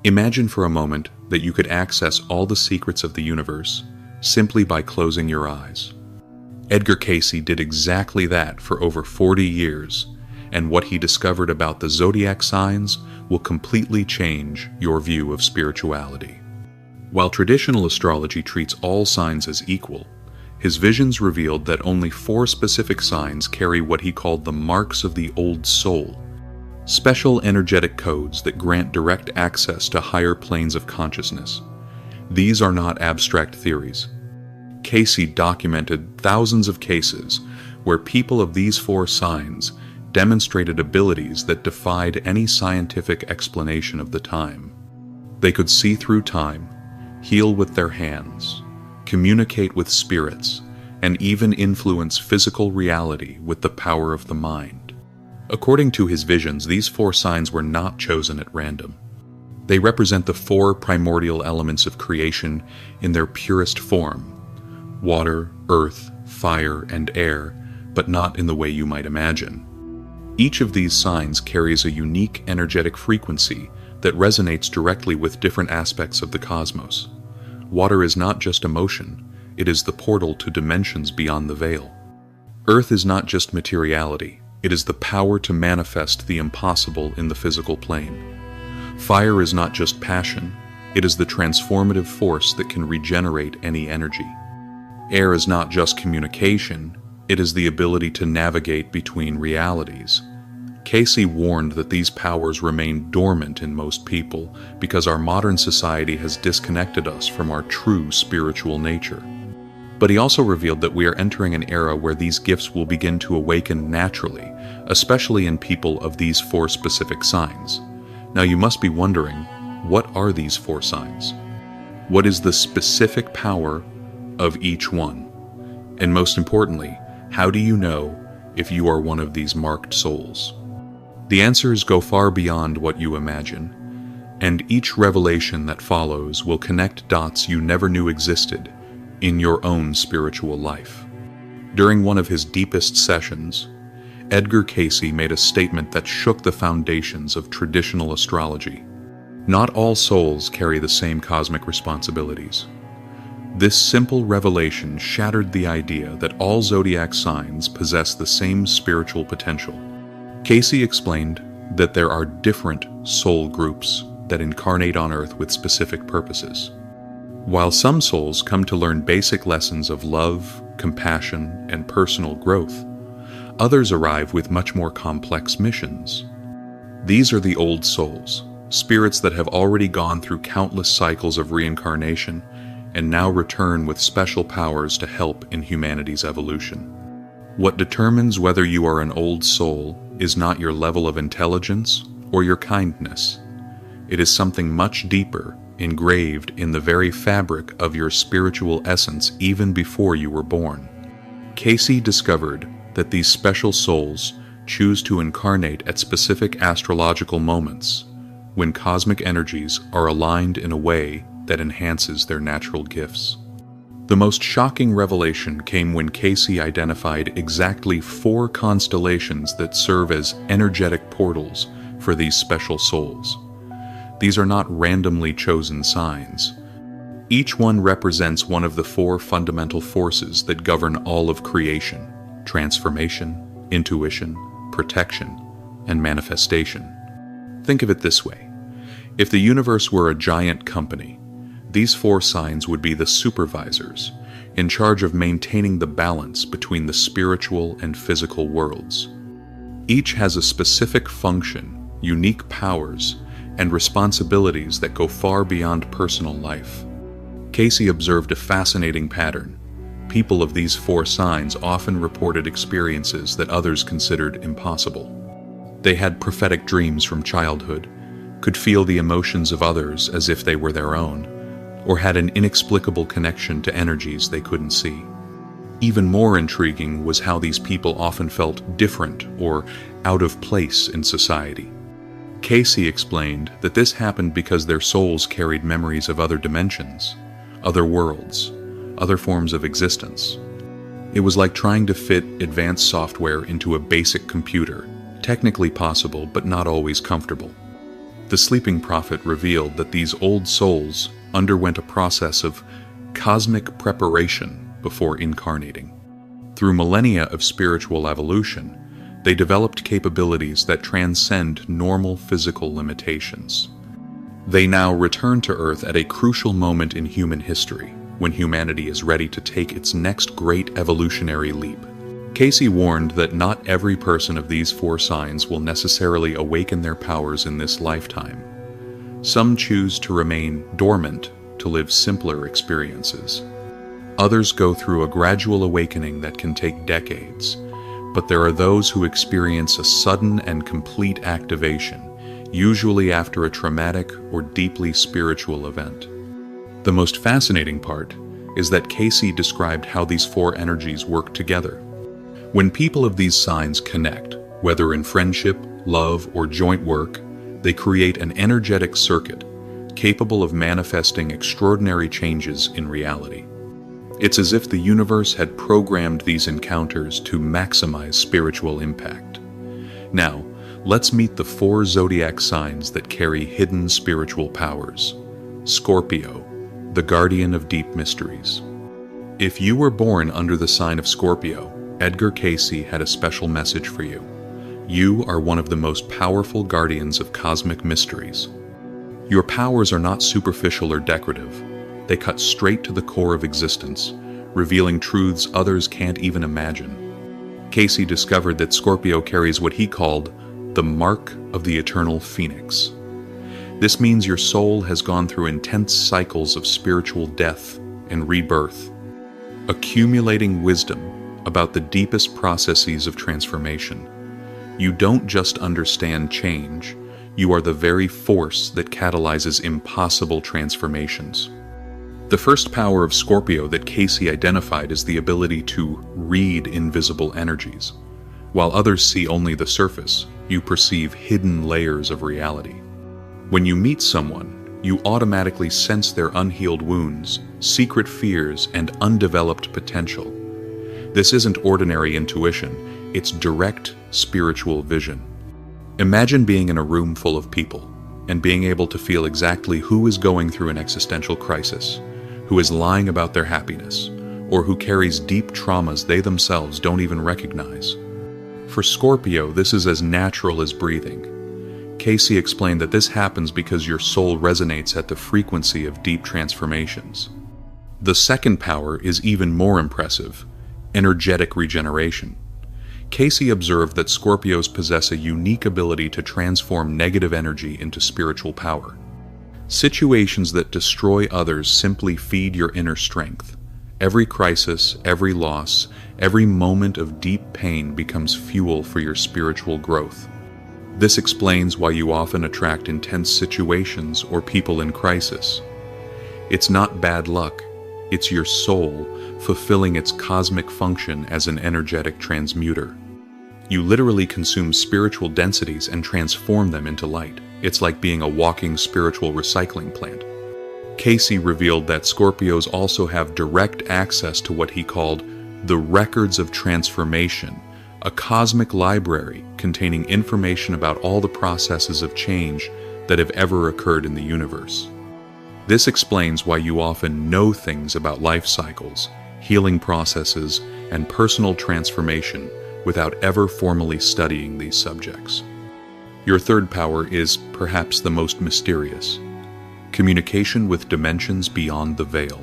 Imagine for a moment that you could access all the secrets of the universe simply by closing your eyes. Edgar Cayce did exactly that for over 40 years, and what he discovered about the zodiac signs will completely change your view of spirituality. While traditional astrology treats all signs as equal, his visions revealed that only 4 specific signs carry what he called the marks of the old soul, special energetic codes that grant direct access to higher planes of consciousness. These are not abstract theories. Cayce documented thousands of cases where people of these 4 signs demonstrated abilities that defied any scientific explanation of the time. They could see through time, heal with their hands, communicate with spirits, and even influence physical reality with the power of the mind. According to his visions, these 4 signs were not chosen at random. They represent the 4 primordial elements of creation in their purest form: water, earth, fire, and air, but not in the way you might imagine. Each of these signs carries a unique energetic frequency that resonates directly with different aspects of the cosmos. Water is not just emotion, it is the portal to dimensions beyond the veil. Earth is not just materiality, it is the power to manifest the impossible in the physical plane. Fire is not just passion, it is the transformative force that can regenerate any energy. Air is not just communication, it is the ability to navigate between realities. Cayce warned that these powers remain dormant in most people because our modern society has disconnected us from our true spiritual nature. But he also revealed that we are entering an era where these gifts will begin to awaken naturally, especially in people of these 4 specific signs. Now you must be wondering, what are these 4 signs? What is the specific power of each one? And most importantly, how do you know if you are one of these marked souls? The answers go far beyond what you imagine, and each revelation that follows will connect dots you never knew existed in your own spiritual life. During one of his deepest sessions, Edgar Cayce made a statement that shook the foundations of traditional astrology. Not all souls carry the same cosmic responsibilities. This simple revelation shattered the idea that all zodiac signs possess the same spiritual potential. Cayce explained that there are different soul groups that incarnate on Earth with specific purposes. While some souls come to learn basic lessons of love, compassion, and personal growth, others arrive with much more complex missions. These are the old souls, spirits that have already gone through countless cycles of reincarnation and now return with special powers to help in humanity's evolution. What determines whether you are an old soul is not your level of intelligence or your kindness. It is something much deeper, engraved in the very fabric of your spiritual essence even before you were born. Cayce discovered that these special souls choose to incarnate at specific astrological moments when cosmic energies are aligned in a way that enhances their natural gifts. The most shocking revelation came when Cayce identified exactly 4 constellations that serve as energetic portals for these special souls. These are not randomly chosen signs. Each one represents one of the 4 fundamental forces that govern all of creation: transformation, intuition, protection, and manifestation. Think of it this way. If the universe were a giant company, these 4 signs would be the supervisors, in charge of maintaining the balance between the spiritual and physical worlds. Each has a specific function, unique powers, and responsibilities that go far beyond personal life. Cayce observed a fascinating pattern. People of these 4 signs often reported experiences that others considered impossible. They had prophetic dreams from childhood, could feel the emotions of others as if they were their own, or had an inexplicable connection to energies they couldn't see. Even more intriguing was how these people often felt different or out of place in society. Cayce explained that this happened because their souls carried memories of other dimensions, other worlds, other forms of existence. It was like trying to fit advanced software into a basic computer, technically possible but not always comfortable. The sleeping prophet revealed that these old souls underwent a process of cosmic preparation before incarnating. Through millennia of spiritual evolution, they developed capabilities that transcend normal physical limitations. They now return to Earth at a crucial moment in human history, when humanity is ready to take its next great evolutionary leap. Cayce warned that not every person of these four signs will necessarily awaken their powers in this lifetime. Some choose to remain dormant to live simpler experiences. Others go through a gradual awakening that can take decades, but there are those who experience a sudden and complete activation, usually after a traumatic or deeply spiritual event. The most fascinating part is that Cayce described how these four energies work together. When people of these signs connect, whether in friendship, love, or joint work, they create an energetic circuit capable of manifesting extraordinary changes in reality. It's as if the universe had programmed these encounters to maximize spiritual impact. Now, let's meet the four zodiac signs that carry hidden spiritual powers. Scorpio, the guardian of deep mysteries. If you were born under the sign of Scorpio, Edgar Cayce had a special message for you. You are one of the most powerful guardians of cosmic mysteries. Your powers are not superficial or decorative. They cut straight to the core of existence, revealing truths others can't even imagine. Cayce discovered that Scorpio carries what he called the mark of the eternal phoenix. This means your soul has gone through intense cycles of spiritual death and rebirth, accumulating wisdom about the deepest processes of transformation. You don't just understand change, you are the very force that catalyzes impossible transformations. The first power of Scorpio that Cayce identified is the ability to read invisible energies. While others see only the surface, you perceive hidden layers of reality. When you meet someone, you automatically sense their unhealed wounds, secret fears, and undeveloped potential. This isn't ordinary intuition, it's direct spiritual vision. Imagine being in a room full of people and being able to feel exactly who is going through an existential crisis, who is lying about their happiness, or who carries deep traumas they themselves don't even recognize. For Scorpio, this is as natural as breathing. Cayce explained that this happens because your soul resonates at the frequency of deep transformations. The second power is even more impressive: energetic regeneration. Cayce observed that Scorpios possess a unique ability to transform negative energy into spiritual power. Situations that destroy others simply feed your inner strength. Every crisis, every loss, every moment of deep pain becomes fuel for your spiritual growth. This explains why you often attract intense situations or people in crisis. It's not bad luck, it's your soul fulfilling its cosmic function as an energetic transmuter. You literally consume spiritual densities and transform them into light. It's like being a walking spiritual recycling plant. Cayce revealed that Scorpios also have direct access to what he called the records of transformation, a cosmic library containing information about all the processes of change that have ever occurred in the universe. This explains why you often know things about life cycles, healing processes, and personal transformation without ever formally studying these subjects. Your third power is perhaps the most mysterious: communication with dimensions beyond the veil.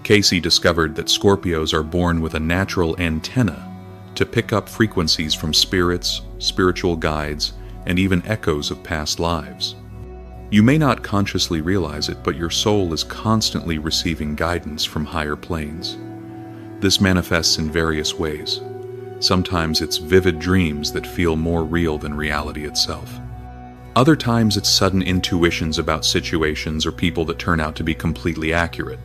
Cayce discovered that Scorpios are born with a natural antenna to pick up frequencies from spirits, spiritual guides, and even echoes of past lives. You may not consciously realize it, but your soul is constantly receiving guidance from higher planes. This manifests in various ways. Sometimes it's vivid dreams that feel more real than reality itself. Other times it's sudden intuitions about situations or people that turn out to be completely accurate.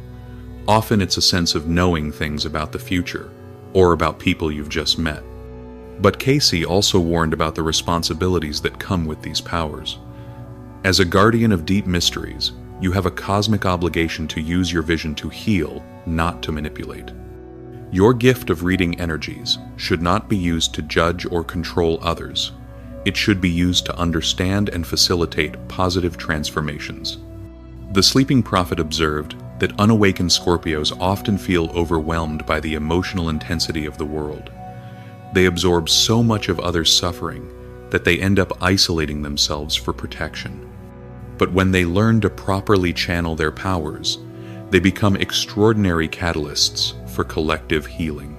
Often it's a sense of knowing things about the future, or about people you've just met. But Cayce also warned about the responsibilities that come with these powers. As a guardian of deep mysteries, you have a cosmic obligation to use your vision to heal, not to manipulate. Your gift of reading energies should not be used to judge or control others. It should be used to understand and facilitate positive transformations. The Sleeping Prophet observed that unawakened Scorpios often feel overwhelmed by the emotional intensity of the world. They absorb so much of others' suffering that they end up isolating themselves for protection. But when they learn to properly channel their powers, they become extraordinary catalysts for collective healing.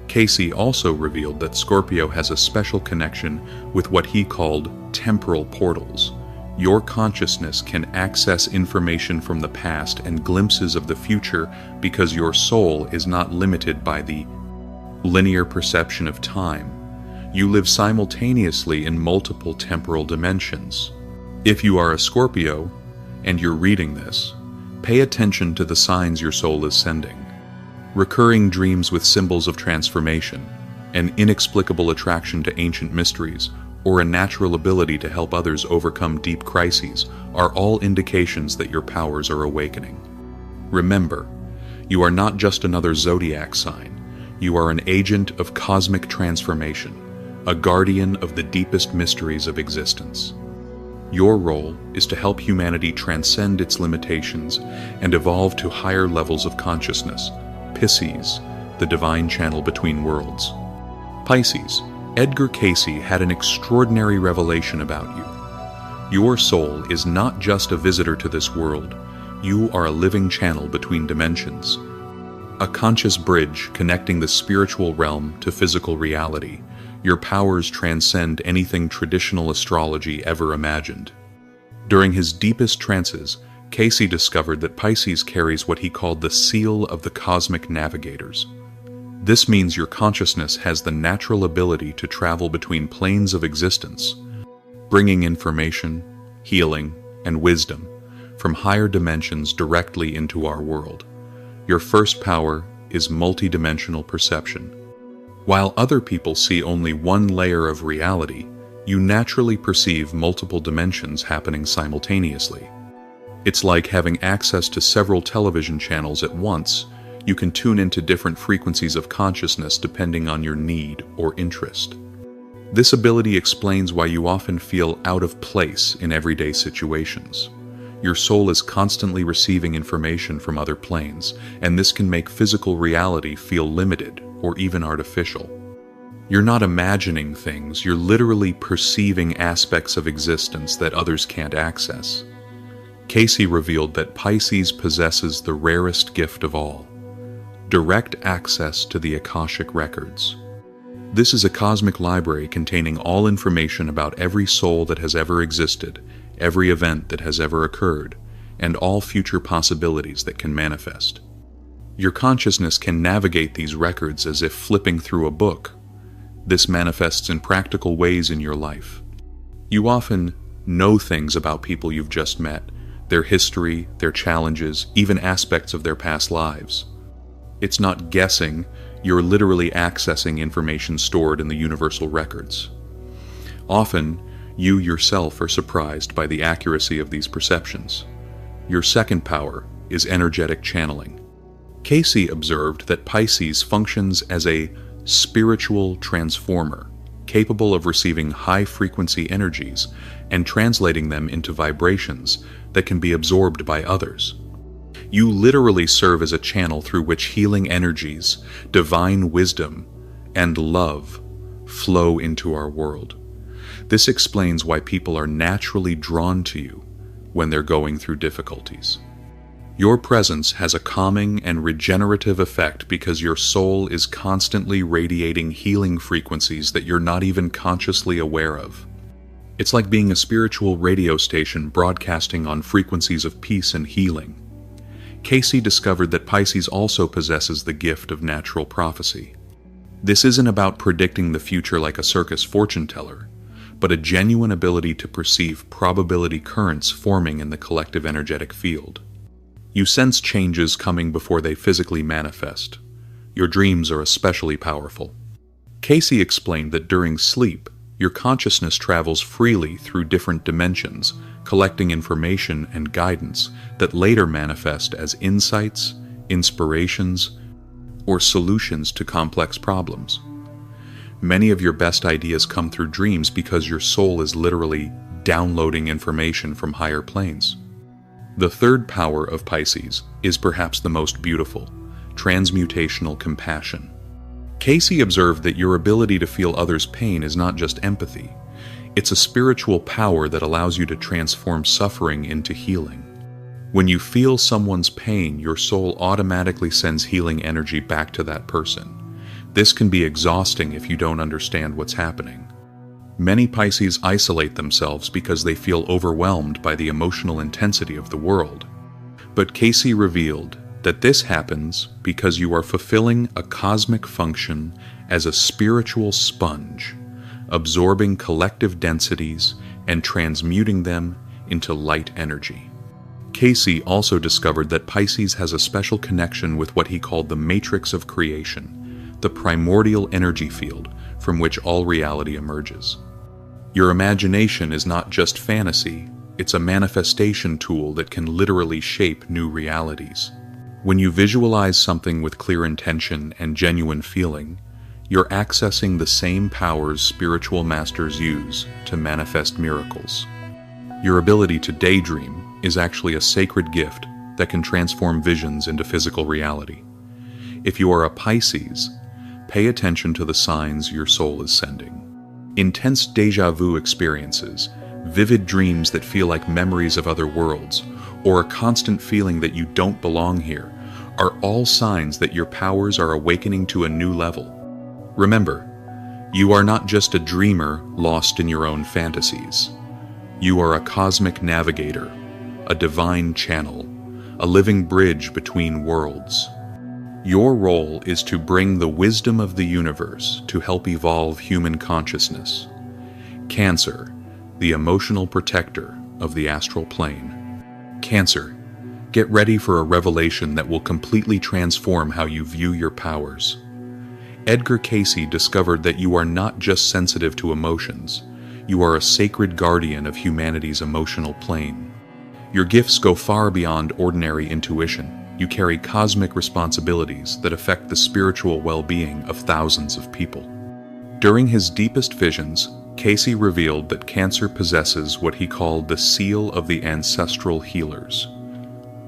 Cayce also revealed that Scorpio has a special connection with what he called temporal portals. Your consciousness can access information from the past and glimpses of the future because your soul is not limited by the linear perception of time. You live simultaneously in multiple temporal dimensions. If you are a Scorpio and you're reading this, pay attention to the signs your soul is sending. Recurring dreams with symbols of transformation, an inexplicable attraction to ancient mysteries, or a natural ability to help others overcome deep crises are all indications that your powers are awakening. Remember, you are not just another zodiac sign. You are an agent of cosmic transformation, a guardian of the deepest mysteries of existence. Your role is to help humanity transcend its limitations and evolve to higher levels of consciousness. Pisces, the divine channel between worlds. Pisces, Edgar Cayce had an extraordinary revelation about you. Your soul is not just a visitor to this world. You are a living channel between dimensions, a conscious bridge connecting the spiritual realm to physical reality. Your powers transcend anything traditional astrology ever imagined. During his deepest trances, Cayce discovered that Pisces carries what he called the seal of the cosmic navigators. This means your consciousness has the natural ability to travel between planes of existence, bringing information, healing, and wisdom from higher dimensions directly into our world. Your first power is multidimensional perception. While other people see only one layer of reality, you naturally perceive multiple dimensions happening simultaneously. It's like having access to several television channels at once. You can tune into different frequencies of consciousness depending on your need or interest. This ability explains why you often feel out of place in everyday situations. Your soul is constantly receiving information from other planes, and this can make physical reality feel limited or even artificial. You're not imagining things, you're literally perceiving aspects of existence that others can't access. Cayce revealed that Pisces possesses the rarest gift of all: direct access to the Akashic records. This is a cosmic library containing all information about every soul that has ever existed, every event that has ever occurred, and all future possibilities that can manifest. Your consciousness can navigate these records as if flipping through a book. This manifests in practical ways in your life. You often know things about people you've just met, their history, their challenges, even aspects of their past lives. It's not guessing, you're literally accessing information stored in the universal records. Often, you yourself are surprised by the accuracy of these perceptions. Your second power is energetic channeling. Cayce observed that Pisces functions as a spiritual transformer, capable of receiving high-frequency energies and translating them into vibrations that can be absorbed by others. You literally serve as a channel through which healing energies, divine wisdom, and love flow into our world. This explains why people are naturally drawn to you when they're going through difficulties. Your presence has a calming and regenerative effect because your soul is constantly radiating healing frequencies that you're not even consciously aware of. It's like being a spiritual radio station broadcasting on frequencies of peace and healing. Cayce discovered that Pisces also possesses the gift of natural prophecy. This isn't about predicting the future like a circus fortune teller, but a genuine ability to perceive probability currents forming in the collective energetic field. You sense changes coming before they physically manifest. Your dreams are especially powerful. Cayce explained that during sleep, your consciousness travels freely through different dimensions, collecting information and guidance that later manifest as insights, inspirations, or solutions to complex problems. Many of your best ideas come through dreams because your soul is literally downloading information from higher planes. The third power of Pisces is perhaps the most beautiful: transmutational compassion. Cayce observed that your ability to feel others' pain is not just empathy. It's a spiritual power that allows you to transform suffering into healing. When you feel someone's pain, your soul automatically sends healing energy back to that person. This can be exhausting if you don't understand what's happening. Many Pisces isolate themselves because they feel overwhelmed by the emotional intensity of the world. But Cayce revealed that this happens because you are fulfilling a cosmic function as a spiritual sponge, absorbing collective densities and transmuting them into light energy. Cayce also discovered that Pisces has a special connection with what he called the matrix of creation, the primordial energy field from which all reality emerges. Your imagination is not just fantasy, it's a manifestation tool that can literally shape new realities. When you visualize something with clear intention and genuine feeling, you're accessing the same powers spiritual masters use to manifest miracles. Your ability to daydream is actually a sacred gift that can transform visions into physical reality. If you are a Pisces, pay attention to the signs your soul is sending. Intense déjà vu experiences, vivid dreams that feel like memories of other worlds, or a constant feeling that you don't belong here, are all signs that your powers are awakening to a new level. Remember, you are not just a dreamer lost in your own fantasies. You are a cosmic navigator, a divine channel, a living bridge between worlds. Your role is to bring the wisdom of the universe to help evolve human consciousness. Cancer, the emotional protector of the astral plane. Cancer, get ready for a revelation that will completely transform how you view your powers. Edgar Cayce discovered that you are not just sensitive to emotions, you are a sacred guardian of humanity's emotional plane. Your gifts go far beyond ordinary intuition. You carry cosmic responsibilities that affect the spiritual well-being of thousands of people. During his deepest visions, Cayce revealed that Cancer possesses what he called the seal of the ancestral healers.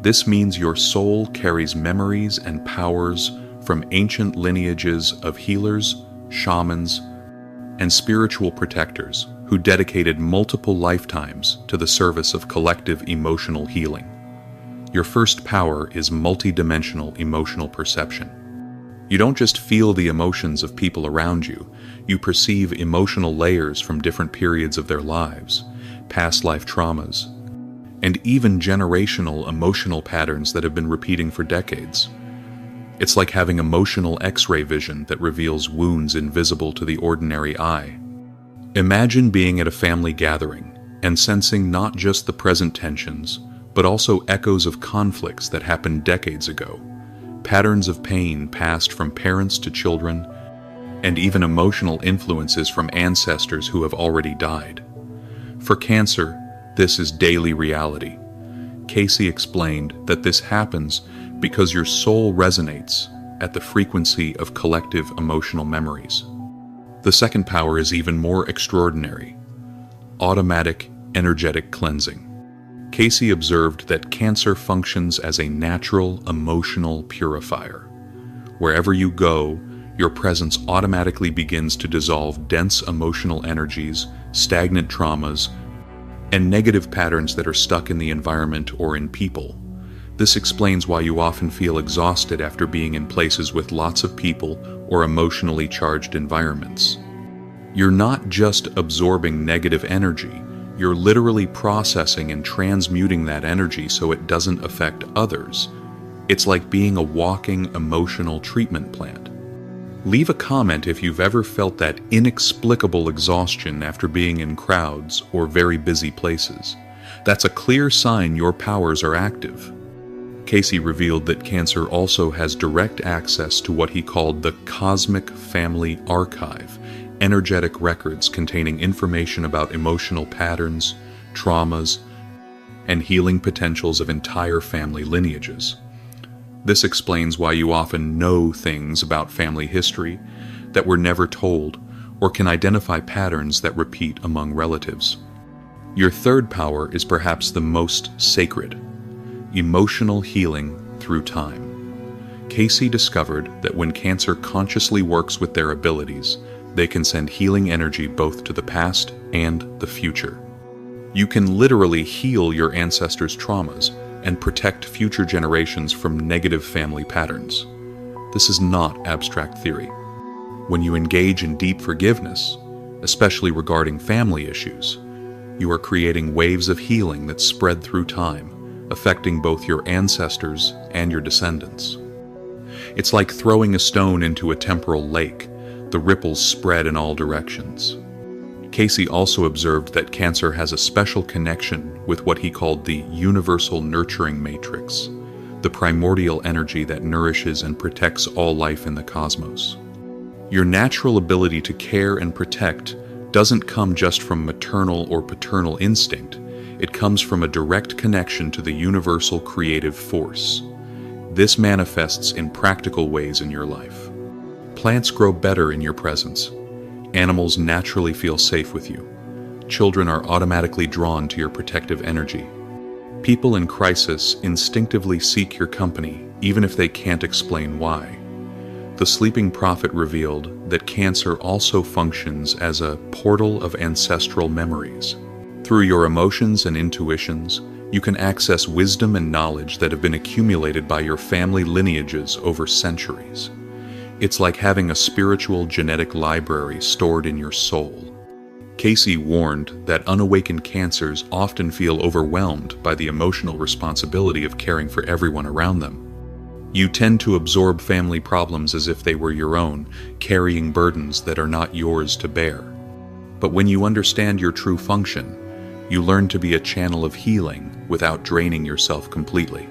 This means your soul carries memories and powers from ancient lineages of healers, shamans, and spiritual protectors who dedicated multiple lifetimes to the service of collective emotional healing. Your first power is multidimensional emotional perception. You don't just feel the emotions of people around you, you perceive emotional layers from different periods of their lives, past life traumas, and even generational emotional patterns that have been repeating for decades. It's like having emotional X-ray vision that reveals wounds invisible to the ordinary eye. Imagine being at a family gathering and sensing not just the present tensions, but also echoes of conflicts that happened decades ago, patterns of pain passed from parents to children, and even emotional influences from ancestors who have already died. For Cancer, this is daily reality. Cayce explained that this happens because your soul resonates at the frequency of collective emotional memories. The second power is even more extraordinary: automatic energetic cleansing. Cayce observed that Cancer functions as a natural emotional purifier. Wherever you go, your presence automatically begins to dissolve dense emotional energies, stagnant traumas, and negative patterns that are stuck in the environment or in people. This explains why you often feel exhausted after being in places with lots of people or emotionally charged environments. You're not just absorbing negative energy, you're literally processing and transmuting that energy so it doesn't affect others. It's like being a walking emotional treatment plant. Leave a comment if you've ever felt that inexplicable exhaustion after being in crowds or very busy places. That's a clear sign your powers are active. Cayce revealed that Cancer also has direct access to what he called the Cosmic Family Archive, energetic records containing information about emotional patterns, traumas, and healing potentials of entire family lineages. This explains why you often know things about family history that were never told, or can identify patterns that repeat among relatives. Your third power is perhaps the most sacred: emotional healing through time. Cayce discovered that when Cancer consciously works with their abilities, they can send healing energy both to the past and the future. You can literally heal your ancestors' traumas and protect future generations from negative family patterns. This is not abstract theory. When you engage in deep forgiveness, especially regarding family issues, you are creating waves of healing that spread through time, affecting both your ancestors and your descendants. It's like throwing a stone into a temporal lake. The ripples spread in all directions. Cayce also observed that Cancer has a special connection with what he called the universal nurturing matrix, the primordial energy that nourishes and protects all life in the cosmos. Your natural ability to care and protect doesn't come just from maternal or paternal instinct. It comes from a direct connection to the universal creative force. This manifests in practical ways in your life. Plants grow better in your presence. Animals naturally feel safe with you. Children are automatically drawn to your protective energy. People in crisis instinctively seek your company, even if they can't explain why. The sleeping prophet revealed that Cancer also functions as a portal of ancestral memories. Through your emotions and intuitions, you can access wisdom and knowledge that have been accumulated by your family lineages over centuries. It's like having a spiritual genetic library stored in your soul. Cayce warned that unawakened Cancers often feel overwhelmed by the emotional responsibility of caring for everyone around them. You tend to absorb family problems as if they were your own, carrying burdens that are not yours to bear. But when you understand your true function, you learn to be a channel of healing without draining yourself completely.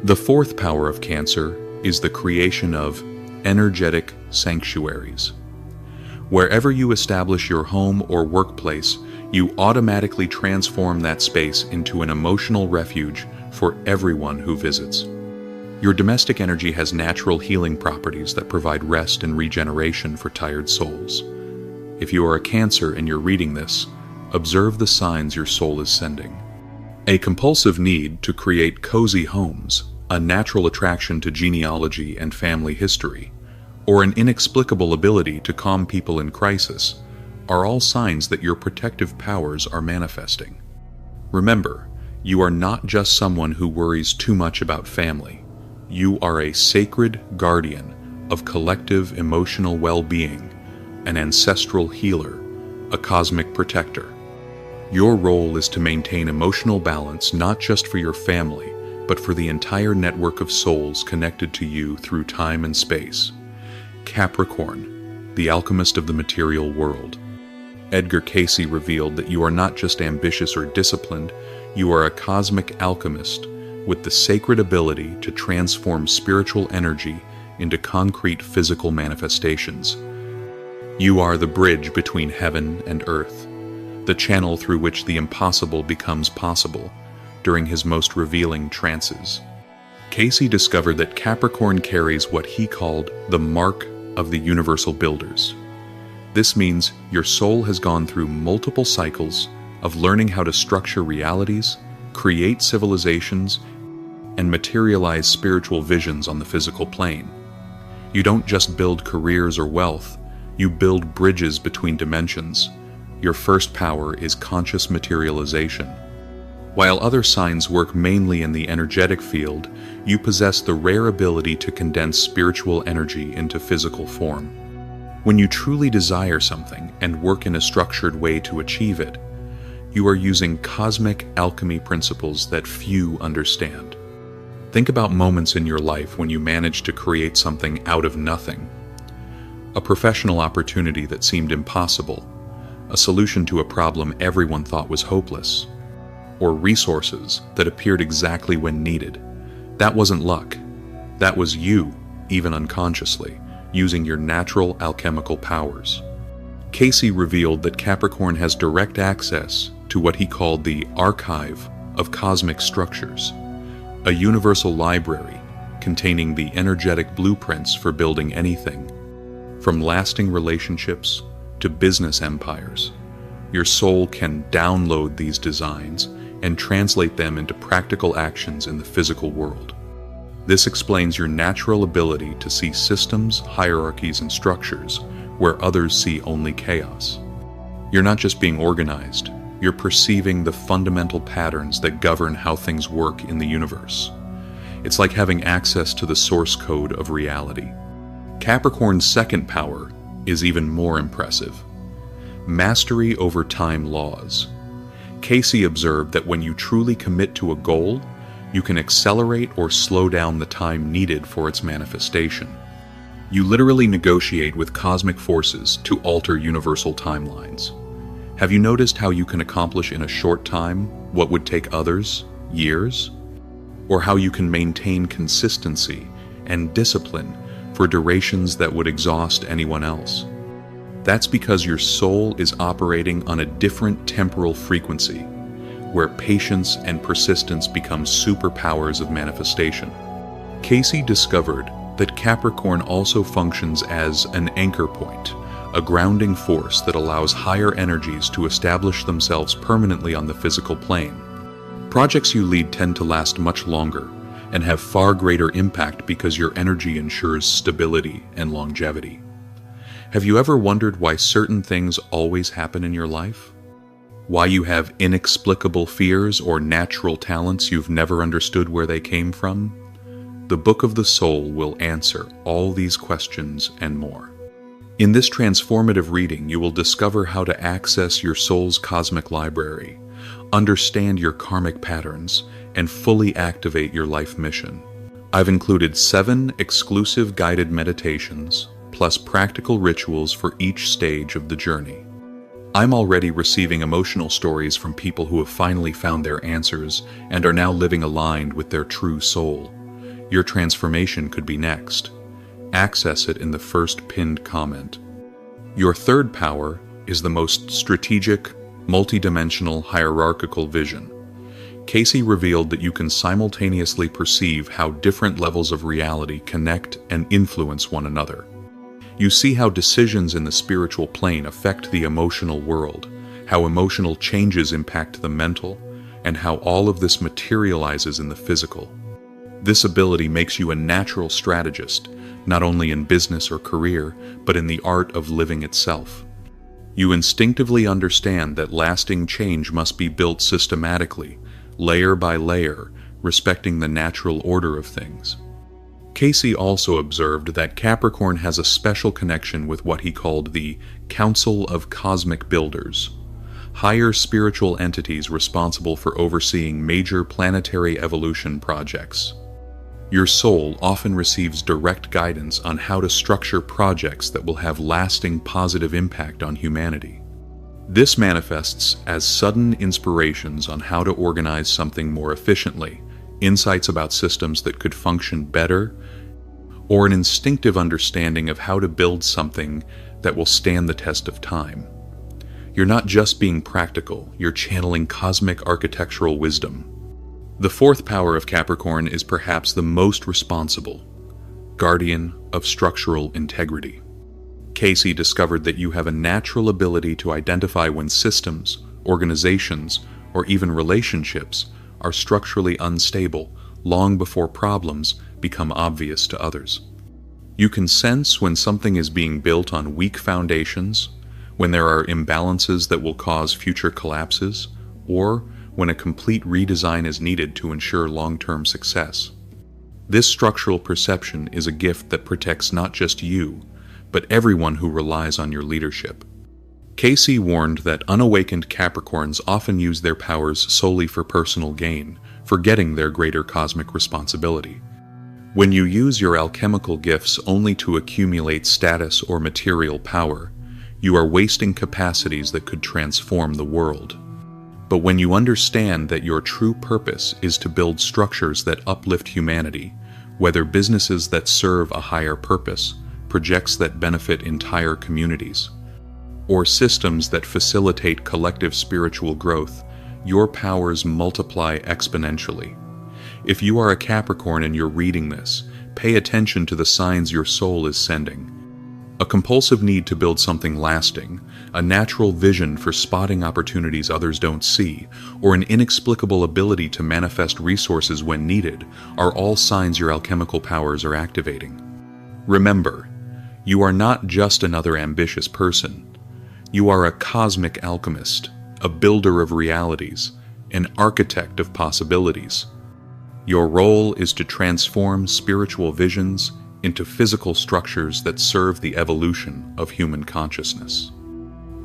The fourth power of Cancer is the creation of energetic sanctuaries. Wherever you establish your home or workplace, you automatically transform that space into an emotional refuge for everyone who visits. Your domestic energy has natural healing properties that provide rest and regeneration for tired souls. If you are a Cancer and you're reading this, observe the signs your soul is sending. A compulsive need to create cozy homes, a natural attraction to genealogy and family history, or an inexplicable ability to calm people in crisis are all signs that your protective powers are manifesting. Remember, you are not just someone who worries too much about family. You are a sacred guardian of collective emotional well-being, an ancestral healer, a cosmic protector. Your role is to maintain emotional balance not just for your family, but for the entire network of souls connected to you through time and space. Capricorn, the alchemist of the material world. Edgar Cayce revealed that you are not just ambitious or disciplined, you are a cosmic alchemist with the sacred ability to transform spiritual energy into concrete physical manifestations. You are the bridge between heaven and earth, the channel through which the impossible becomes possible during his most revealing trances. Cayce discovered that Capricorn carries what he called the mark of the universal builders. This means your soul has gone through multiple cycles of learning how to structure realities, create civilizations, and materialize spiritual visions on the physical plane. You don't just build careers or wealth, you build bridges between dimensions. Your first power is conscious materialization. While other signs work mainly in the energetic field, you possess the rare ability to condense spiritual energy into physical form. When you truly desire something and work in a structured way to achieve it, you are using cosmic alchemy principles that few understand. Think about moments in your life when you managed to create something out of nothing. A professional opportunity that seemed impossible, a solution to a problem everyone thought was hopeless, or resources that appeared exactly when needed. That wasn't luck. That was you, even unconsciously, using your natural alchemical powers. Cayce revealed that Capricorn has direct access to what he called the archive of cosmic structures, a universal library containing the energetic blueprints for building anything, from lasting relationships to to business empires. Your soul can download these designs and translate them into practical actions in the physical world. This explains your natural ability to see systems, hierarchies, and structures where others see only chaos. You're not just being organized, you're perceiving the fundamental patterns that govern how things work in the universe. It's like having access to the source code of reality. Capricorn's second power is even more impressive: mastery over time laws. Cayce observed that when you truly commit to a goal, you can accelerate or slow down the time needed for its manifestation. You literally negotiate with cosmic forces to alter universal timelines. Have you noticed how you can accomplish in a short time what would take others years? Or how you can maintain consistency and discipline for durations that would exhaust anyone else? That's because your soul is operating on a different temporal frequency, where patience and persistence become superpowers of manifestation. Cayce discovered that Capricorn also functions as an anchor point, a grounding force that allows higher energies to establish themselves permanently on the physical plane. Projects you lead tend to last much longer and have far greater impact because your energy ensures stability and longevity. Have you ever wondered why certain things always happen in your life? Why you have inexplicable fears or natural talents you've never understood where they came from? The Book of the Soul will answer all these questions and more. In this transformative reading, you will discover how to access your soul's cosmic library, understand your karmic patterns, and fully activate your life mission. I've included 7 exclusive guided meditations, plus practical rituals for each stage of the journey. I'm already receiving emotional stories from people who have finally found their answers and are now living aligned with their true soul. Your transformation could be next. Access it in the first pinned comment. Your third power is the most strategic, multidimensional, hierarchical vision. Cayce revealed that you can simultaneously perceive how different levels of reality connect and influence one another. You see how decisions in the spiritual plane affect the emotional world, how emotional changes impact the mental, and how all of this materializes in the physical. This ability makes you a natural strategist, not only in business or career, but in the art of living itself. You instinctively understand that lasting change must be built systematically, layer by layer, respecting the natural order of things. Cayce also observed that Capricorn has a special connection with what he called the Council of Cosmic Builders, higher spiritual entities responsible for overseeing major planetary evolution projects. Your soul often receives direct guidance on how to structure projects that will have lasting positive impact on humanity. This manifests as sudden inspirations on how to organize something more efficiently, insights about systems that could function better, or an instinctive understanding of how to build something that will stand the test of time. You're not just being practical, you're channeling cosmic architectural wisdom. The fourth power of Capricorn is perhaps the most responsible, guardian of structural integrity. Cayce discovered that you have a natural ability to identify when systems, organizations, or even relationships are structurally unstable long before problems become obvious to others. You can sense when something is being built on weak foundations, when there are imbalances that will cause future collapses, or when a complete redesign is needed to ensure long-term success. This structural perception is a gift that protects not just you, but everyone who relies on your leadership. Cayce warned that unawakened Capricorns often use their powers solely for personal gain, forgetting their greater cosmic responsibility. When you use your alchemical gifts only to accumulate status or material power, you are wasting capacities that could transform the world. But when you understand that your true purpose is to build structures that uplift humanity, whether businesses that serve a higher purpose, projects that benefit entire communities, or systems that facilitate collective spiritual growth, your powers multiply exponentially. If you are a Capricorn and you're reading this, pay attention to the signs your soul is sending. A compulsive need to build something lasting, a natural vision for spotting opportunities others don't see, or an inexplicable ability to manifest resources when needed are all signs your alchemical powers are activating. Remember, you are not just another ambitious person. You are a cosmic alchemist, a builder of realities, an architect of possibilities. Your role is to transform spiritual visions into physical structures that serve the evolution of human consciousness.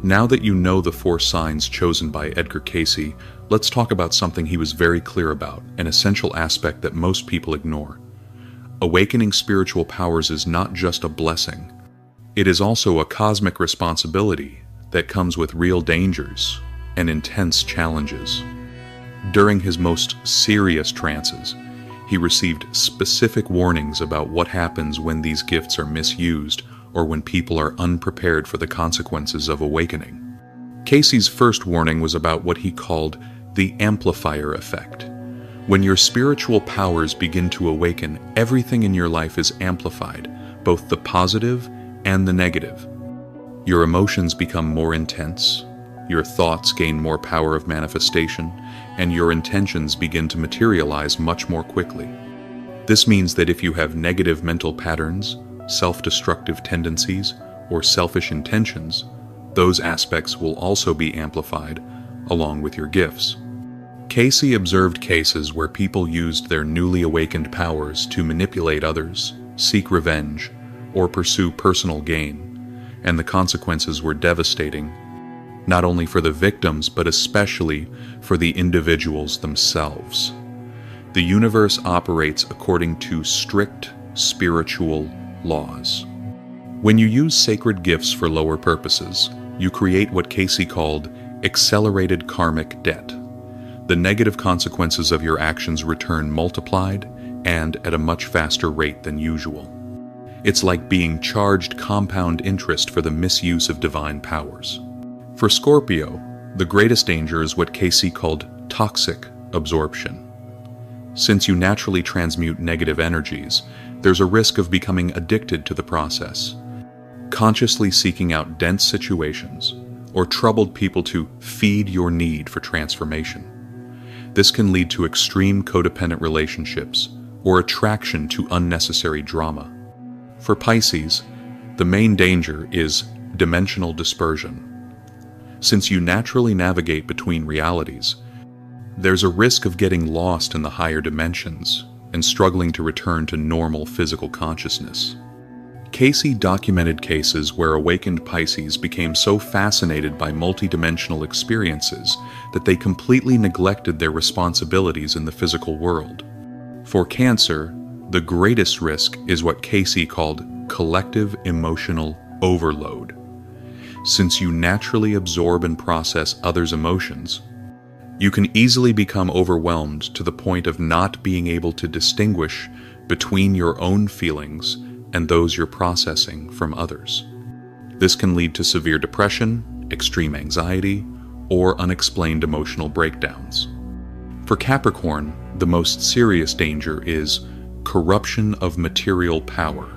Now that you know the 4 signs chosen by Edgar Cayce, let's talk about something he was very clear about, an essential aspect that most people ignore. Awakening spiritual powers is not just a blessing. It is also a cosmic responsibility that comes with real dangers and intense challenges. During his most serious trances, he received specific warnings about what happens when these gifts are misused or when people are unprepared for the consequences of awakening. Cayce's first warning was about what he called the amplifier effect. When your spiritual powers begin to awaken, everything in your life is amplified, both the positive and the negative. Your emotions become more intense, your thoughts gain more power of manifestation, and your intentions begin to materialize much more quickly. This means that if you have negative mental patterns, self-destructive tendencies, or selfish intentions, those aspects will also be amplified along with your gifts. Cayce observed cases where people used their newly awakened powers to manipulate others, seek revenge, or pursue personal gain, and the consequences were devastating, not only for the victims but especially for the individuals themselves. The universe operates according to strict spiritual laws. When you use sacred gifts for lower purposes, you create what Cayce called accelerated karmic debt. The negative consequences of your actions return multiplied and at a much faster rate than usual. It's like being charged compound interest for the misuse of divine powers. For Scorpio, the greatest danger is what Cayce called toxic absorption. Since you naturally transmute negative energies, there's a risk of becoming addicted to the process, consciously seeking out dense situations or troubled people to feed your need for transformation. This can lead to extreme codependent relationships or attraction to unnecessary drama. For Pisces, the main danger is dimensional dispersion. Since you naturally navigate between realities, there's a risk of getting lost in the higher dimensions and struggling to return to normal physical consciousness. Cayce documented cases where awakened Pisces became so fascinated by multidimensional experiences that they completely neglected their responsibilities in the physical world. For Cancer, the greatest risk is what Cayce called collective emotional overload. Since you naturally absorb and process others' emotions, you can easily become overwhelmed to the point of not being able to distinguish between your own feelings and those you're processing from others. This can lead to severe depression, extreme anxiety, or unexplained emotional breakdowns. For Capricorn, the most serious danger is corruption of material power.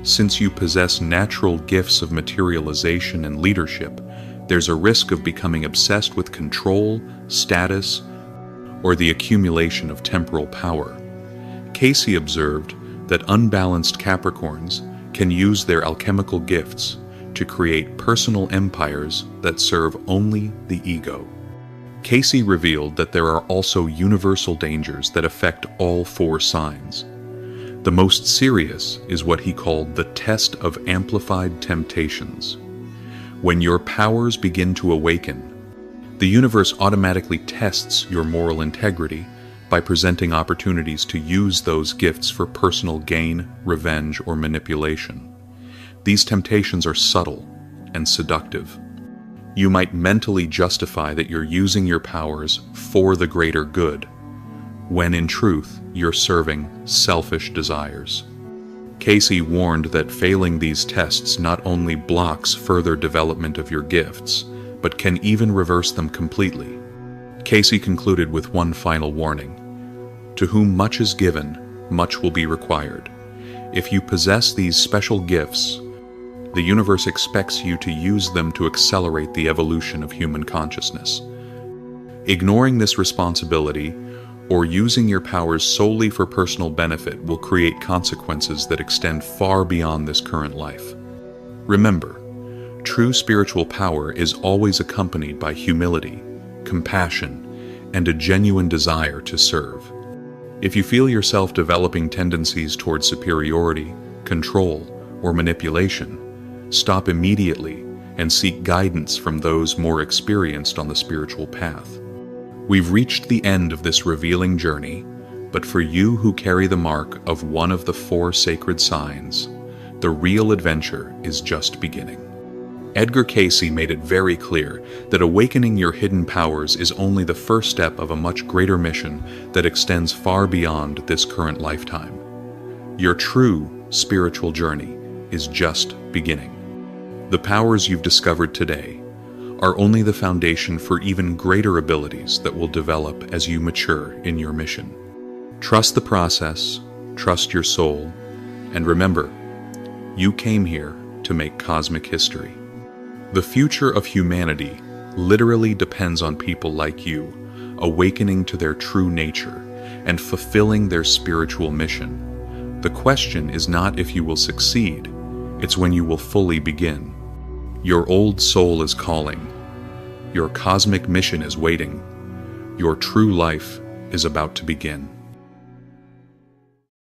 Since you possess natural gifts of materialization and leadership, there's a risk of becoming obsessed with control, status, or the accumulation of temporal power. Cayce observed that unbalanced Capricorns can use their alchemical gifts to create personal empires that serve only the ego. Cayce revealed that there are also universal dangers that affect all 4 signs. The most serious is what he called the test of amplified temptations. When your powers begin to awaken, the universe automatically tests your moral integrity by presenting opportunities to use those gifts for personal gain, revenge, or manipulation. These temptations are subtle and seductive. You might mentally justify that you're using your powers for the greater good, when in truth you're serving selfish desires. Cayce warned that failing these tests not only blocks further development of your gifts, but can even reverse them completely. Cayce concluded with one final warning: to whom much is given, much will be required. If you possess these special gifts, The universe expects you to use them to accelerate the evolution of human consciousness. Ignoring this responsibility or using your powers solely for personal benefit will create consequences that extend far beyond this current life. Remember, true spiritual power is always accompanied by humility, compassion, and a genuine desire to serve. If you feel yourself developing tendencies towards superiority, control, or manipulation, stop immediately and seek guidance from those more experienced on the spiritual path. We've reached the end of this revealing journey, but for you who carry the mark of one of the 4 sacred signs, the real adventure is just beginning. Edgar Cayce made it very clear that awakening your hidden powers is only the first step of a much greater mission that extends far beyond this current lifetime. Your true spiritual journey is just beginning. The powers you've discovered today are only the foundation for even greater abilities that will develop as you mature in your mission. Trust the process, trust your soul, and remember, you came here to make cosmic history. The future of humanity literally depends on people like you awakening to their true nature and fulfilling their spiritual mission. The question is not if you will succeed, it's when you will fully begin. Your old soul is calling. Your cosmic mission is waiting. Your true life is about to begin.